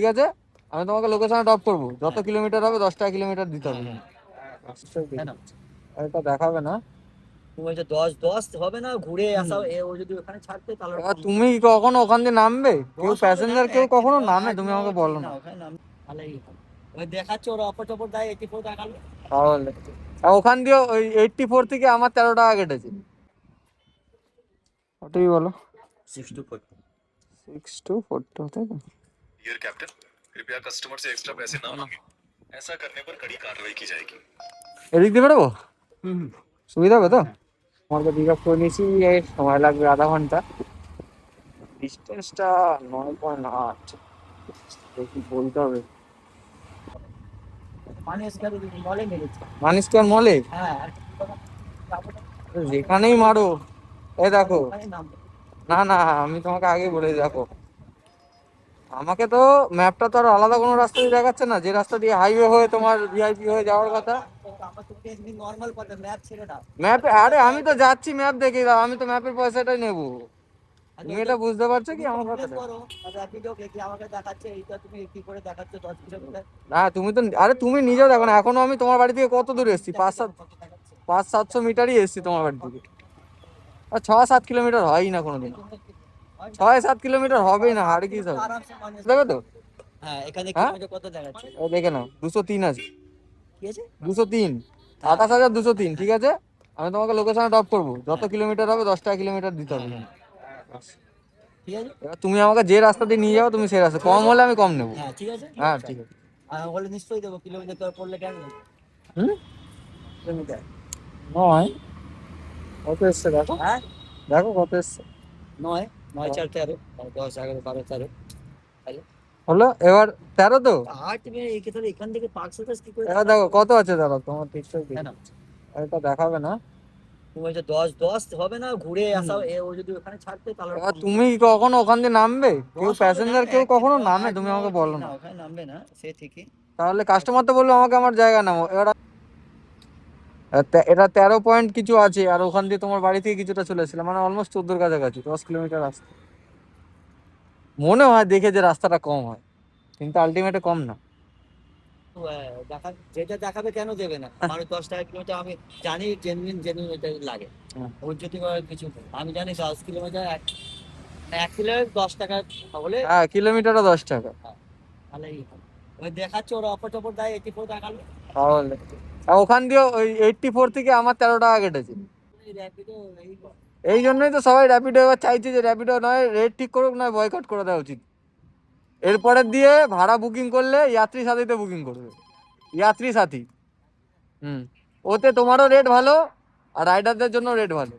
ঠিক আছে, আমি তোমাকে লোকেশনে ড্রপ করবো, যত কিলোমিটার হবে 10 টাকা কিলোমিটার দিতে হবে। এটা দেখাবে না। তুমি বলছো 10 হবে না, ঘুরে আসা ও যদি ওখানে ছাড়তে তাহলে এবার তুমি কখনো ওখান দিয়ে নামবে? কেউ প্যাসেঞ্জার কেউ কখনো নামে? তুমি আমাকে বলো না। ওখানে নাম তাহলেই ওই দেখাচ্ছে ওরা অপর টপর দেয় 84 দেখালো। তাহলে আর ওখান দিয়ে ওই 84 থেকে আমার 13 টাকা কেটেছে। ওটাই বলো। 6 to 4 6 to 4 তাই তো? डियर कैप्टन, कृपया कस्टमर से एक्स्ट्रा पैसे न मांगे। ऐसा करने पर कड़ी कार्रवाई की जाएगी। এদিক দিয়ে বেরোবো? সুবিধা হবে তো? আমাকে পিক আপ করে নিয়েছি, এই সময় লাগবে আধা ঘন্টা। ডিস্টেন্সটা 9.8, দেখি বলতে হবে। মলে মেরেছে। মানি স্কোয়ার মলে? হ্যাঁ যেখানেই মারো। এই দেখো, ওখানে নামবো। না না, আমি তোমাকে আগে বলে দেখো, আমাকে তো ম্যাপটা তো আর আলাদা কোনো রাস্তা দিয়ে দেখাচ্ছে না, যে রাস্তা দিয়ে হাইওয়ে হয়ে তোমার ভিআইপি হয়ে যাওয়ার কথা। আমার তো এমনি নর্মাল পথে ম্যাপ ছেড়ে দাও। ম্যাপে, আরে আমি তো যাচ্ছি ম্যাপ দেখে দাও, আমি তো ম্যাপের পয়সাটাই নেবো। তুমি এটা বুঝতে পারছো কি আমার কথাটা? আমাকে দেখাচ্ছে এইটা তুমি কি করে দেখাচ্ছ 10 কিলোমিটার। না তুমি তো, আরে তুমি নিজেও দেখো না, এখনো আমি তোমার বাড়ি থেকে কত দূরে এসেছি, 500-700 মিটারই এসেছি তোমার বাড়ি থেকে। আর 6-7 কিলোমিটার হয়ই না কোনোদিন, 6-7 কিলোমিটার হবেই না, হাড় কি সব দেবে তো। হ্যাঁ এখানে হ্যাঁ, কিলোমিটার কত দেখাচ্ছে? ও দেখে নাও, 203 আছে। কি আছে? 203, 28,203, ঠিক আছে, আমি তোমাকে লোকেশনে ড্রপ করবো, যত কিলোমিটার হবে 10 টাকা কিলোমিটার দিতে হবে। ঠিক আছে এবার তুমি আমাকে যে রাস্তা দিয়ে নিয়ে যাও, তুমি সেই রাস্তা, কম হলে আমি কম নেবো। হ্যাঁ ঠিক আছে হ্যাঁ ঠিক আছে। আমি বলে নিশ্চয়ই দেবো, কিলোমিটার তো পড়লে কেন দেবো? হুম, কিলোমিটার নয়, কত এসছে দেখো, হ্যাঁ দেখো কত এসছে। 9 9 4 13 10 11 12 13 তাহলে হলো এবার 13 তো। 8 তুমি তাহলে এখান থেকে পার্ক সার্কাস কি করে এবার দেখো কত আছে, দাঁড়াও তোমার ঠিকঠাক হ্যাঁ না এটা দেখাবে না। তুমি বলছো 10 হবে না, ঘুরে আসা ও যদি ওখানে ছাড়তে তাহলে এবার তুমি কখনো ওখান দিয়ে নামবে? কেউ প্যাসেঞ্জার কেউ কখনো নামে? তুমি আমাকে বলো না না। ওখানে নামবে না সে ঠিকই। তাহলে কাস্টমার তো বললো আমাকে আমার জায়গা নামো। এবার এটা 13 পয়েন্ট কিছু আছে, আর ওখান দিয়ে তোমার বাড়ি থেকে কিছুটা চলে এসেছিলাম, মানে অলমোস্ট 14 কাছাকাছি, 10 কিলোমিটার রাস্তা। মনে হয় দেখে যে রাস্তাটা কম হয়, কিন্তু আলটিমেটে কম না। দেখা যেটা দেখাবে কেন দেবে না? আমার 10 টাকা কিলোমিটার আমি জানি জেনুইন জেনুইন এটা লাগে। ওর যদি কিছু নেই। আমি জানি 10 কিলোমিটার 1 কিলোমিটার 10 টাকা হলে হ্যাঁ, কিলোমিটারও 10 টাকা। তাহলে ওই দেখাচ্ছে ওরা অপর টপর দেয় 84 দেখালো। তাহলে আর ওখান দিয়ে ওই 84 থেকে আমার 13 টাকা কেটেছে। এই র্যাপিডো এই এই জন্যই তো সবাই র্যাপিডো এবার চাইছে, যে র্যাপিডো নয় রেট ঠিক করুক, নয় বয়কট করে দেওয়া উচিত। এরপরের দিয়ে ভাড়া বুকিং করলে যাত্রী সাথীতে বুকিং করবে, যাত্রী সাথী। হুম, ওতে তোমারও রেট ভালো, আর রাইডারদের জন্য রেট ভালো।